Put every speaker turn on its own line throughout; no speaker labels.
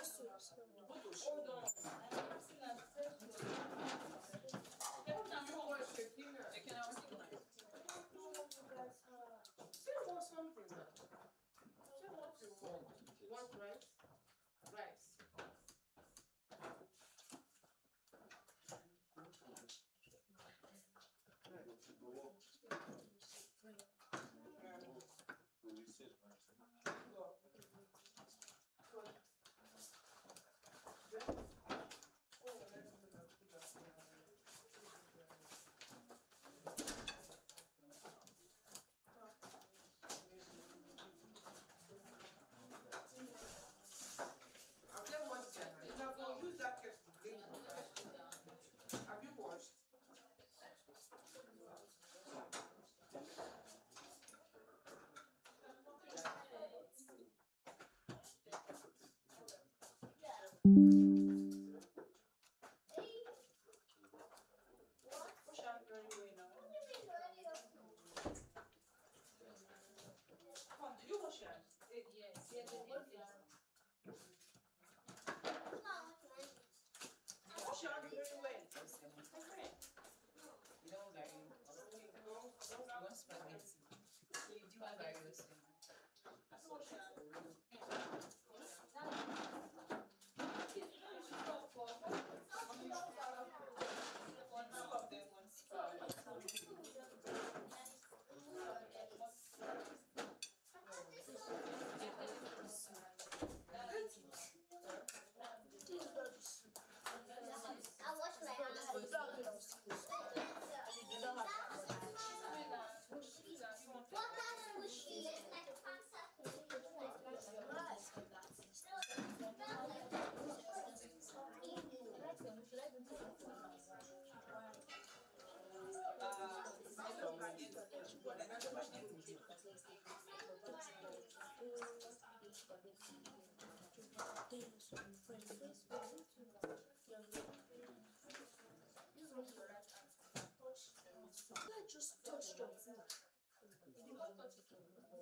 Hold on. Say want something now. Say what you want. You want rice? Rice. Have you washed your hands? Now go use that kettle to clean your hands. Have you washed? Wash your hands very well now. Come on, did you wash your hands?
Yes, yes, yes.
Wash your hands very well. Okay.
You don't vary. You want spaghetti. You do various things.
Wash your hands.
Some of them want
Just touched your food.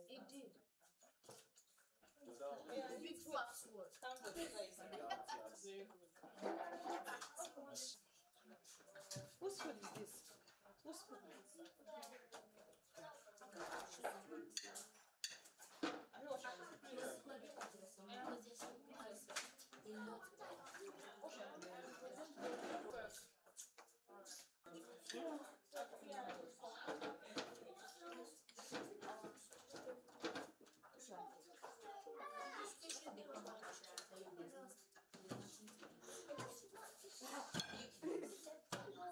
It did. Big fast word.
Whose food is this? Whose food is this? Have you washed your hands?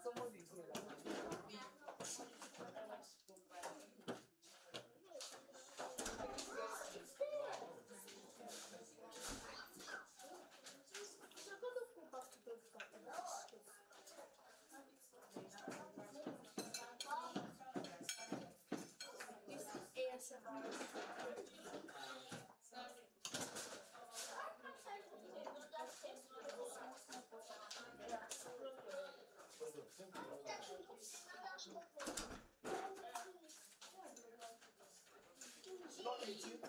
someone is here like
Not eating.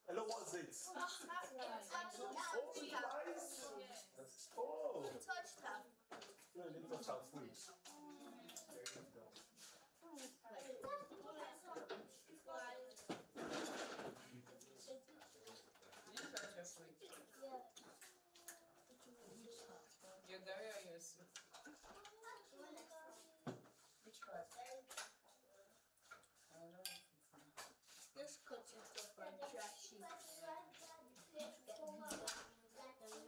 Hello, what's it? Oh, flies? Oh.
Touched her.
No, they touch our food. There you go.
your Gary or your soup? Which part? I don't know.
Just cut yourself from trashy.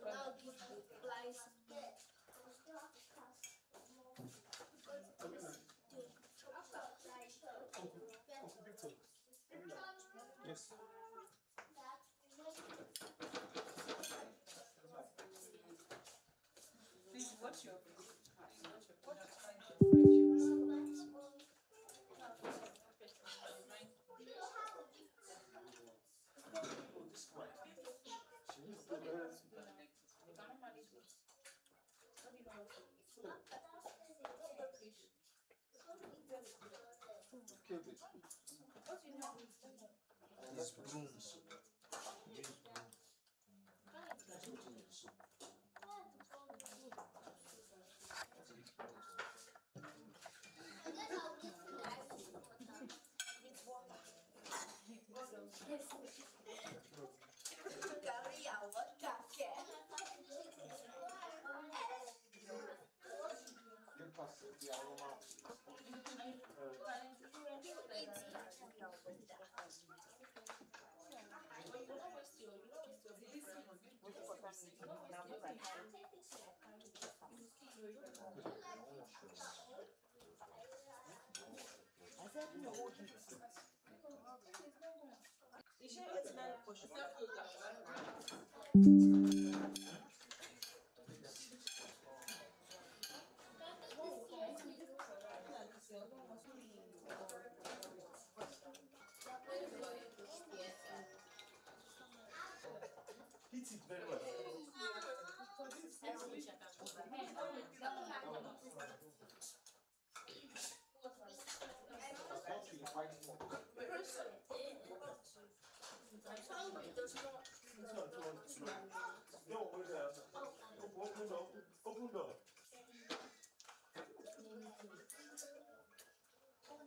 Now give the flies.
Yes.
Please, what's your
Killed it.
It's brooms. Use broom.
Get past the aroma. Heat it very well. No, open door. Open door.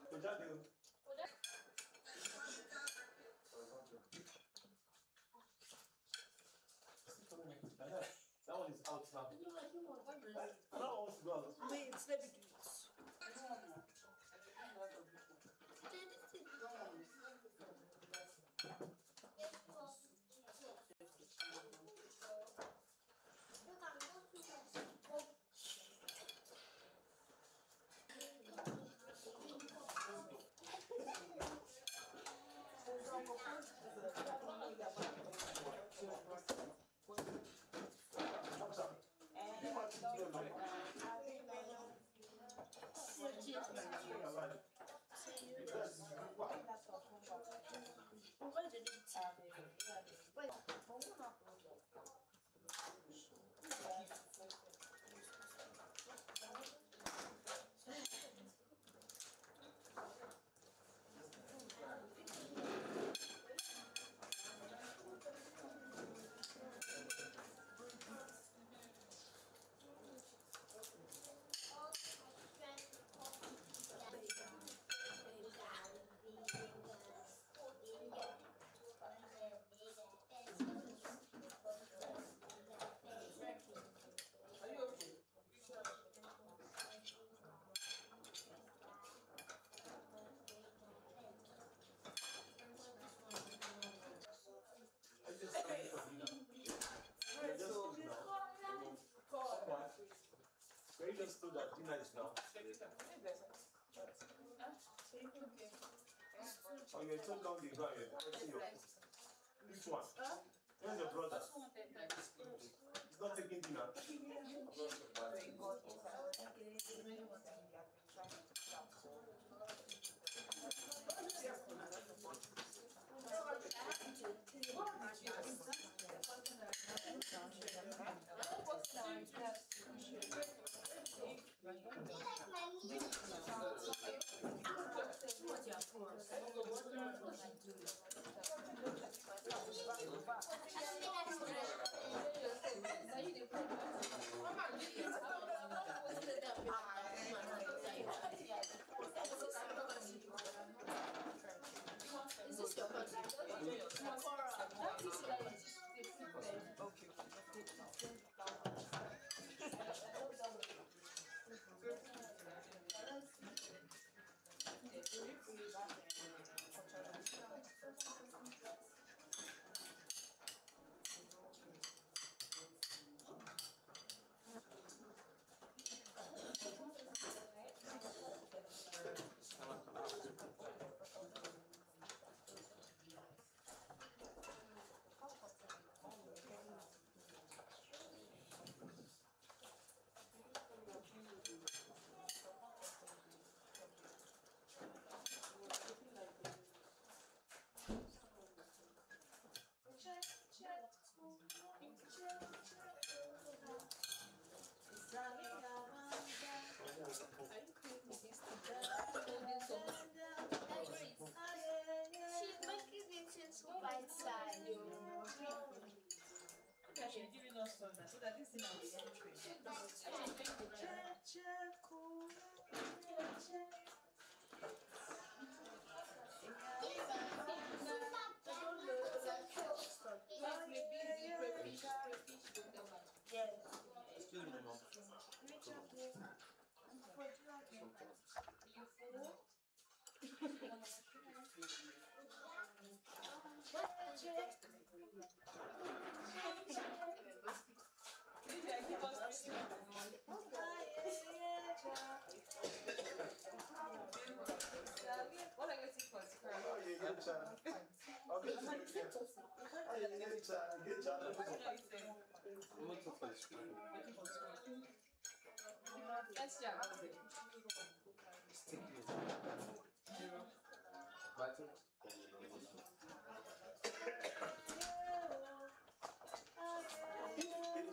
Kò jáde o. That one is out now. That one wants to go out.
Wait, let me do it.
Very just told that dinner is now. Oh, you're so long you go and which one? Where's your brother? He's not taking dinner.
you're giving us thunder so that this thing will be entering.
Excuse me, mom.
What are you waiting for?
Oh, yeah, get China. Okay, get China.
I'm looking for the screen.
Let's check.
Sticky. Button.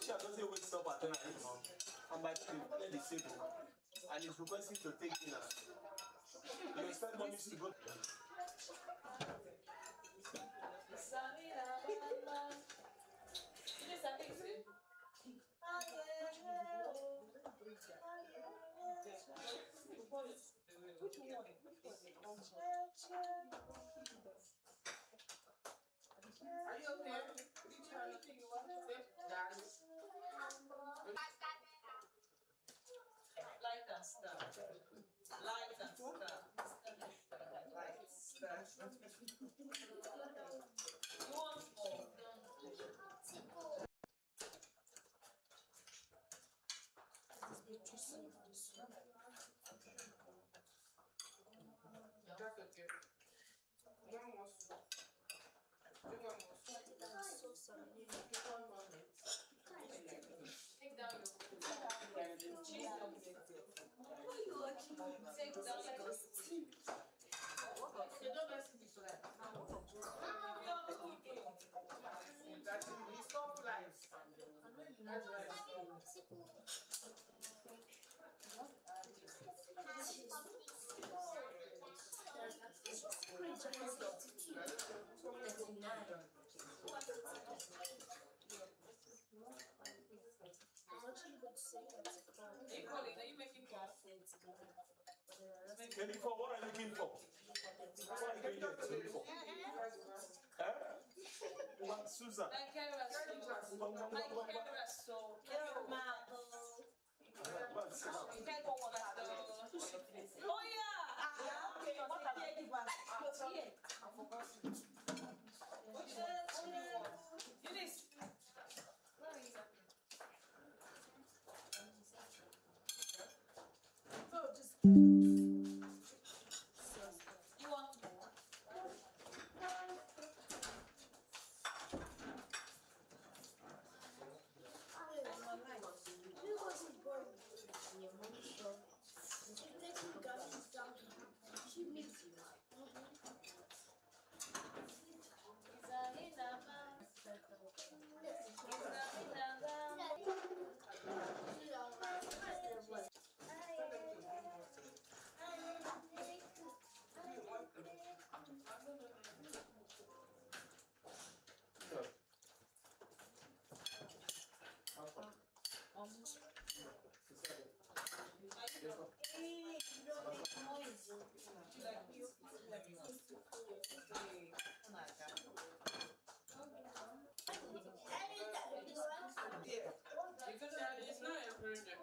She doesn't wake up at 10 a.m. And by the time you play the table, and it's requesting to take dinner. You expect mommy to go.
Are you okay? Did you have anything you want to say? Dad?
Light and stuff. Light and stuff. You want more?
That's okay. One more soup. Do one more soup. One more minute.
Take down your food. Cheese don't get it. Take down your food.
You don't let it be so that. That's it. We stop lives. That's right.
Equally, are you making calls?
Maybe for what are you looking for? What are you going here to look for? What, Susan?
My camera so. You can't go on that. Oh yeah. Okay. What are you doing? Eunice. You want more?
It's not encouraging.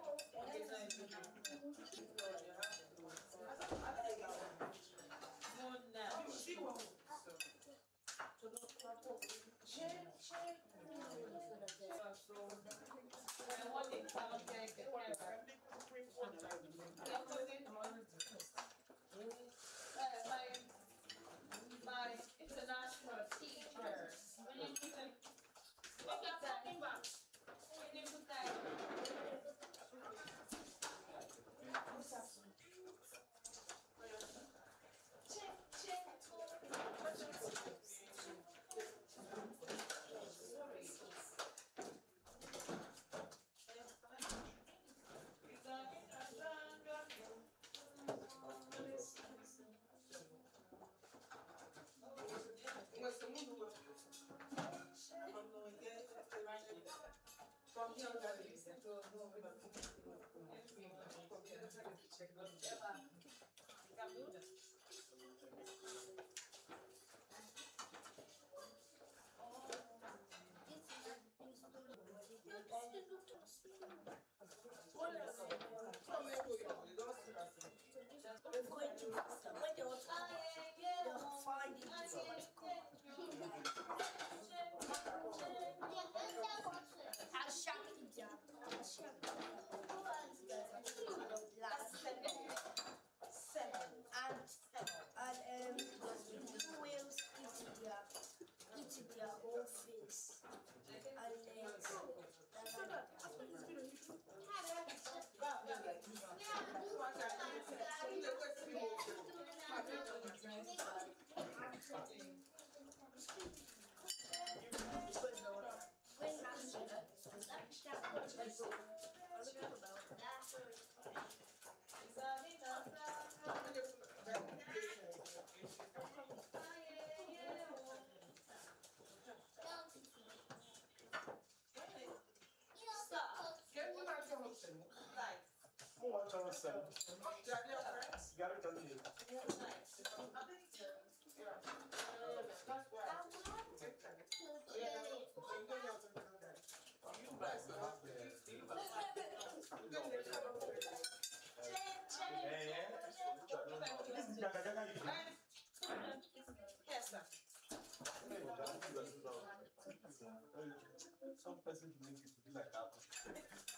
Some person think it to be like that.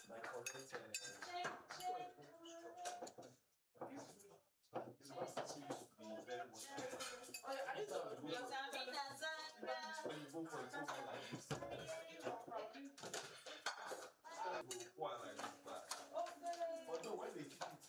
Like correct. It's supposed to be very much. When you go for a tour like this, one like this, but although when they keep it,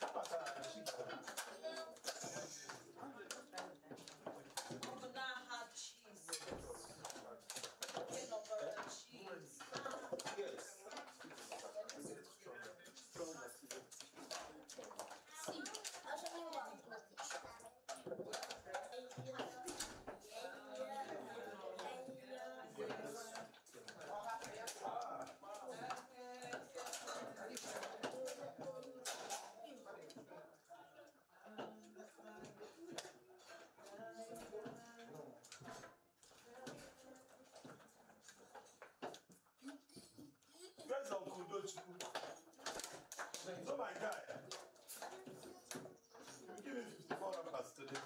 oh my God. Give me 54 numbers today.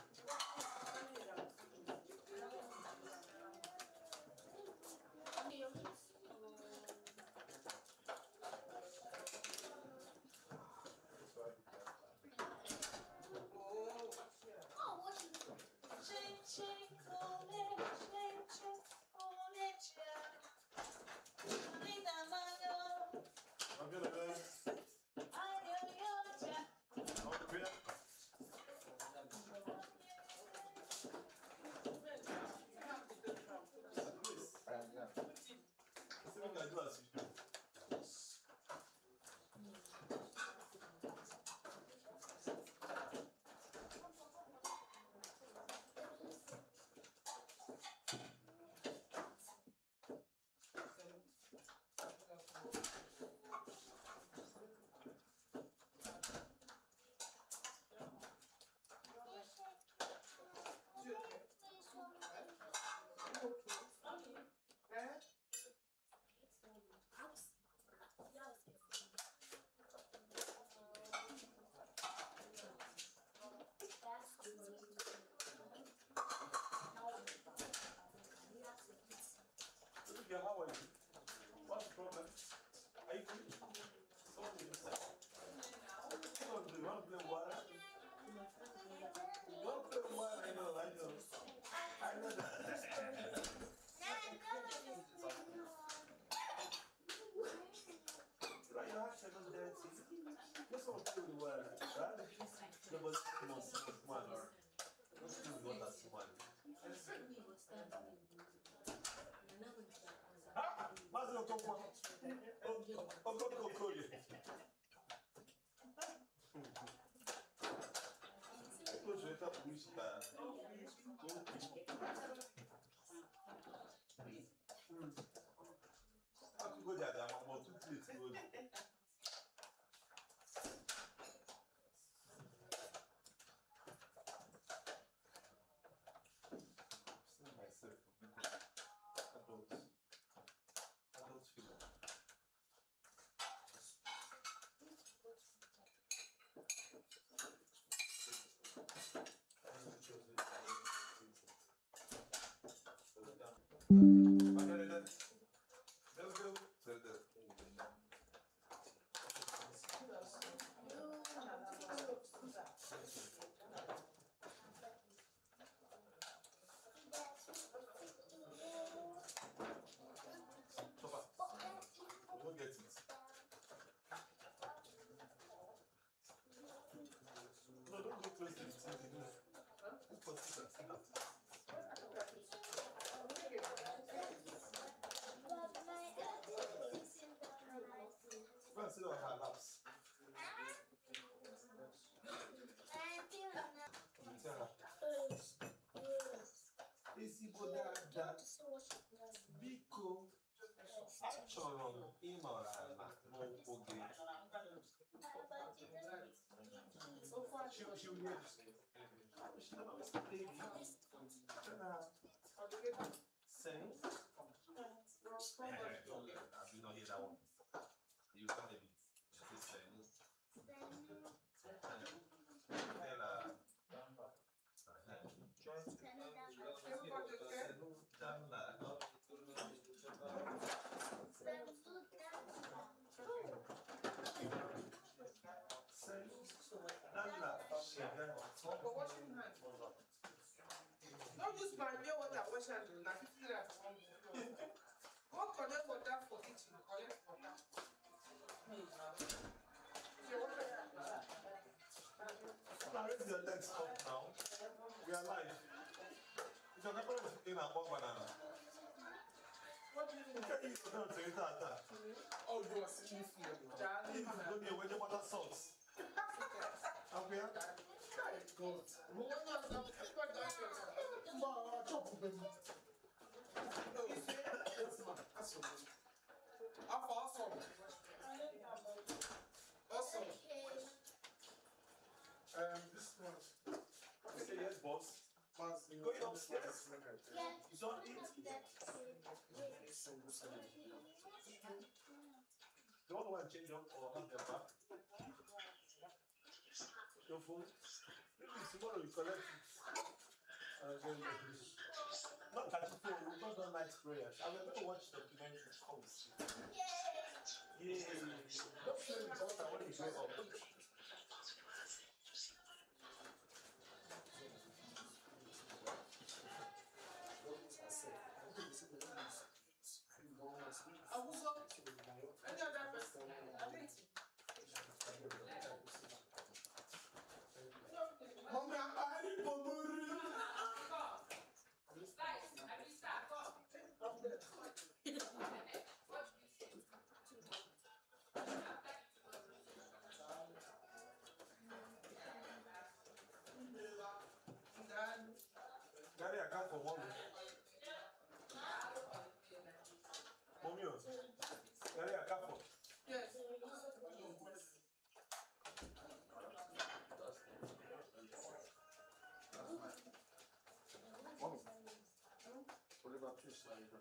Yeah, how are you? What's the problem? Are you good? Something inside. You want to play water? You want to play water? I know. I know that. Right, your hands are not dirty. Just want to play with water, right? Nobody wants to play water. Let's do water to one. Mas eu tô com uma. Eu tô com colhe. O jeito é buscar. Ah, que goleada, é uma moto de Let's go. We'll get it. No, don't go close to the TV. Go and sit on her laps. Isi bodada biko achọrọ m ịnọrọ ala n'ụkwụ gị. Sing. I do not hear that one. You sound a bit.
Don't use my real water wash and do not. Go collect water for kitchen. Collect water.
Raise your legs up now. We are live. It's your number in a banana.
What do you mean?
Can you don't say that?
Oh, you are sitting here.
If you don't know where the water sauce. Up here?
God. Awesome.
This one. Say yes, boss. Going upstairs. You don't eat. Don't want to change up or have them back. Your phone. Maybe tomorrow you collect it. Not that you phone, we don't do night prayers. I will never watch the documentary comes. Yeah. Don't play with water when you grow up.
Any other person?
Mama, I need pomori. Daddy, I come for mommy. Mommy, Daddy, I come for.
Yes.
Mommy. What about you, slide?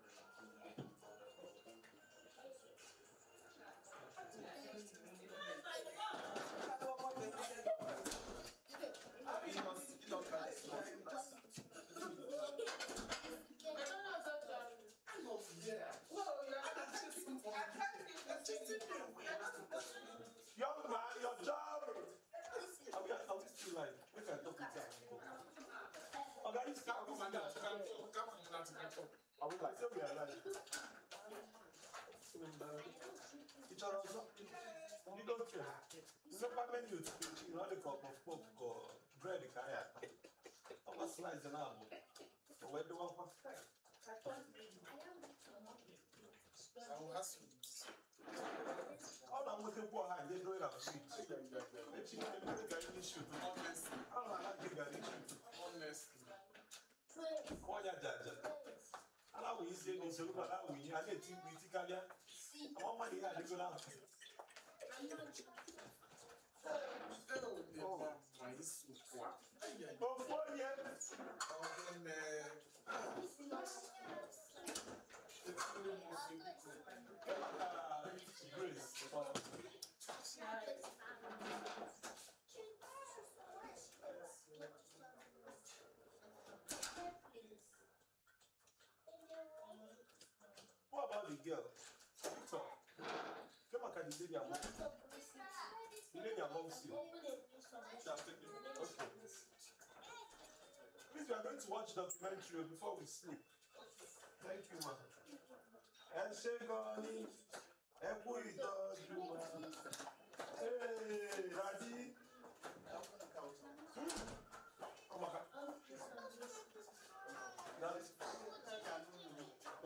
Young man, your job. I'll just feel like we can talk with you. Okay, you start with my dad. I would like to be alive. You don't care. You know, my menu is you know, the cup of pork or bread. I'm a slice and apple. Where do I want to all I'm looking for, I didn't know it. I'm sweet. I'm have a girl. So, come on, can you leave your mom? You leave your mom still. Okay. Please, we are going to watch documentary before we sleep. Thank you, man. And Shegoni, and who is you, man? Hey, Raji. Come on.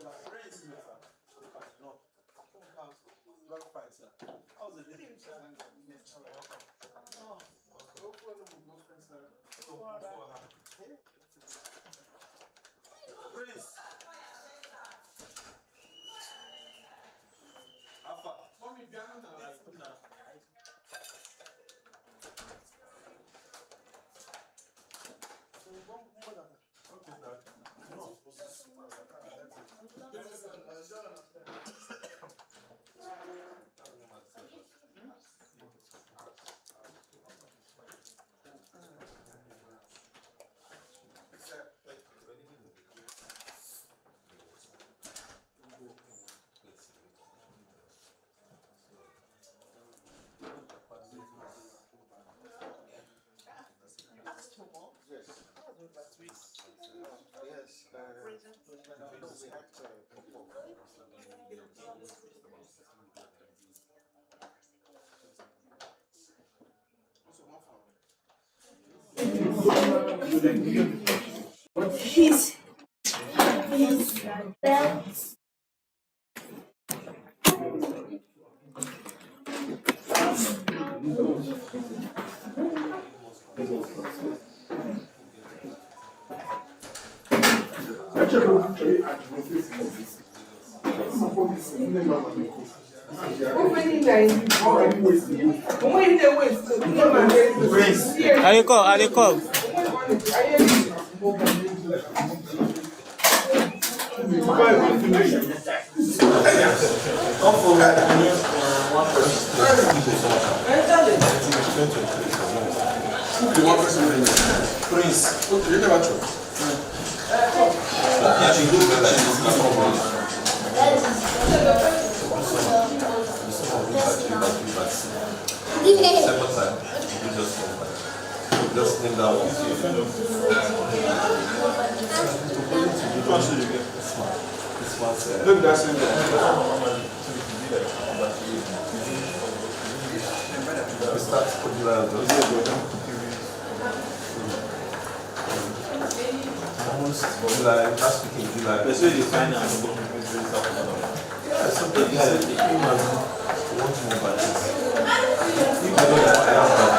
Now, praise me, sir. No. Very fine, sir. How's the day, sir? Oh, go for the girlfriend, sir. Go for her. Praise. Alpha. Mommy, piano now. Okay, sir. No.
His belt.
Allez,
Just name that one. Look, that's it. We start with July. July, last week in July.
That's where you find out.
Yeah, something like human wants more balance. If I don't have balance,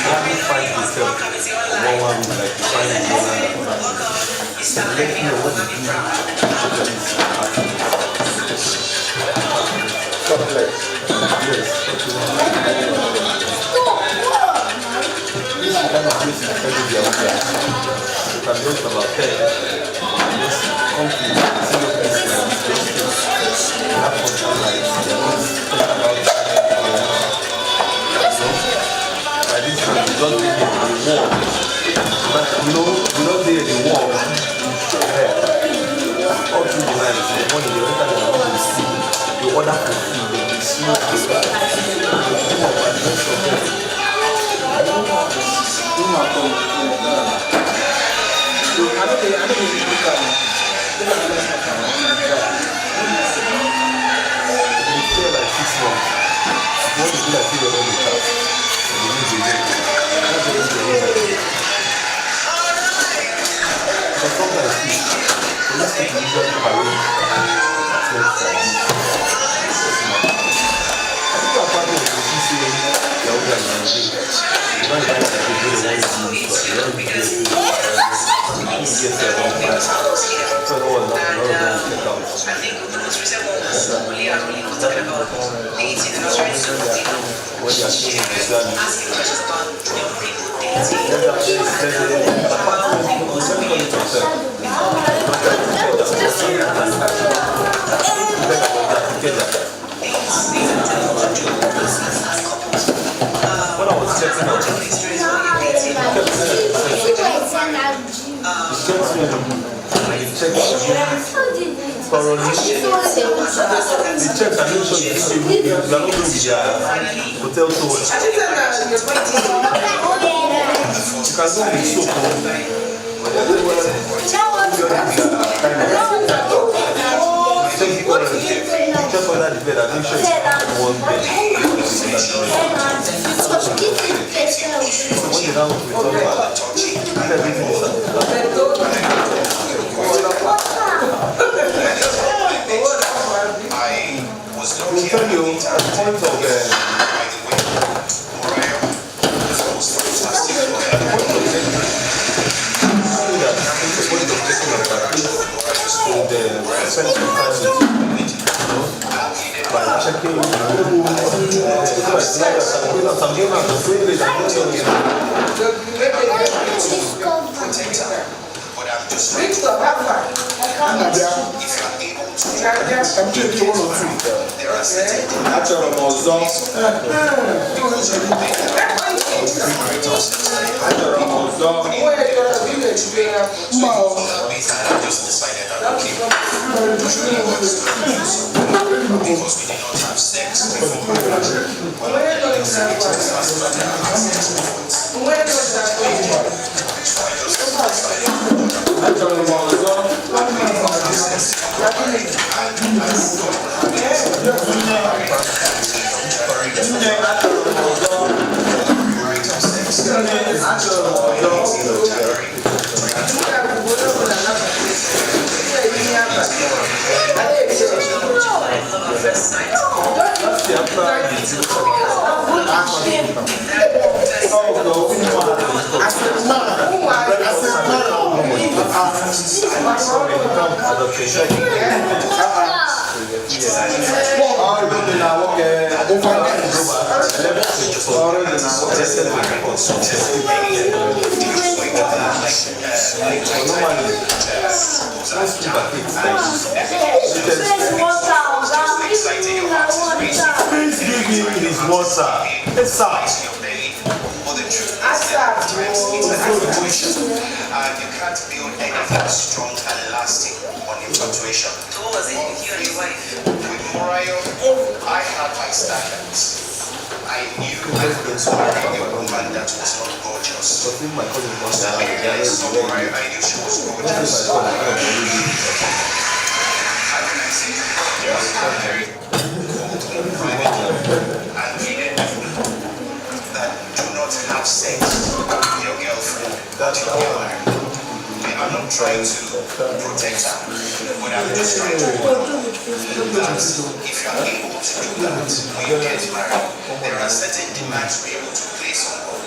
hardly find yourself one like you find in so let me know what you do to this chocolate. Yes. This kind of place is very good. You can just about 10. Just come to single place like this. Have fun like just talk about by this time you don't need the war. But you know, you don't need the war. All through the night, the morning you enter the room, you see, you order for food, you see what you got. You stay like 6 months. You want to be like you on the house. You need to do it. But sometimes let's take the usual parade. I think our partner is going to say they're all going to be. You don't like that they do the one to move, but you don't get their own price. So no one will check out.
I think the most recent one was we are really talking about dating and I was trying to
When you are saying
asking questions about young people dating.
When I was checking out, thoroughly. The checks are not sure you are not going to be hotel tour. You can go with soap. Check whether the bed, I'm sure it's one bed. When you down with everything is I will tell you at the point of by checking please give him his water. It's up.
You can't build anything strong and lasting on infatuation. So what was it with you and your wife? With Mariah, I had my standards. I knew I couldn't marry a woman that was not gorgeous. I knew she was gorgeous. How can I say? She was very cold, private, and needed that do not have sex with your girlfriend. That's your girlfriend. I'm not trying to protect her, but I'm just trying to warn her that if you are able to do that when you get married, there are certain demands we're able to place on God.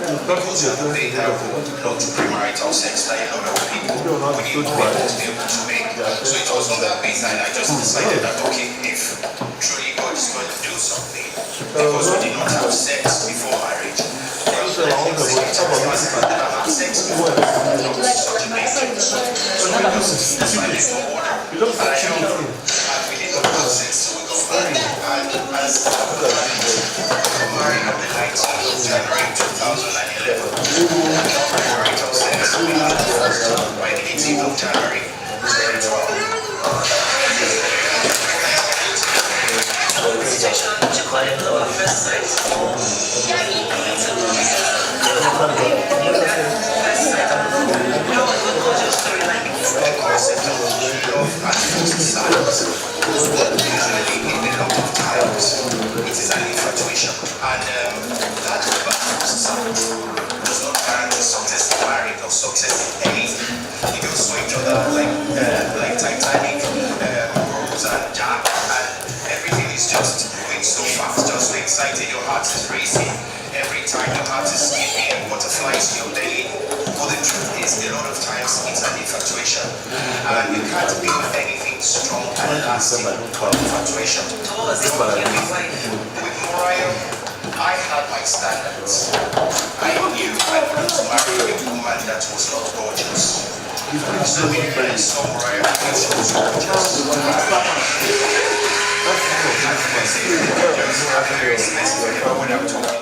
because they have not premarital sex that a lot of people we need to be able to make. So it was on that basis I just decided that okay, if truly God is going to do something, because we did not have sex before marriage. Have sex before not such a big deal. So we just decided to order. And we did not have sex, so we got married. And as married on the 19th of January 2011. Marital sex we had by the 18th of January 2012. The concept of love at first sight usually in a lot of times it is an infatuation, and that love at first sight does not guarantee success in marriage or success in anything. You don't swing each other like Titanic, Rose and Jack, and everything is just going so fast, just so excited, your heart is racing. Every time your heart is skipping, butterflies in your belly. But the truth is, a lot of times it's an infatuation. And you can't build anything strong and lasting called infatuation. With Mariah, I had my standards. I knew I wanted to marry a woman that was not gorgeous. So when I saw Mariah, she was gorgeous. When I'm talking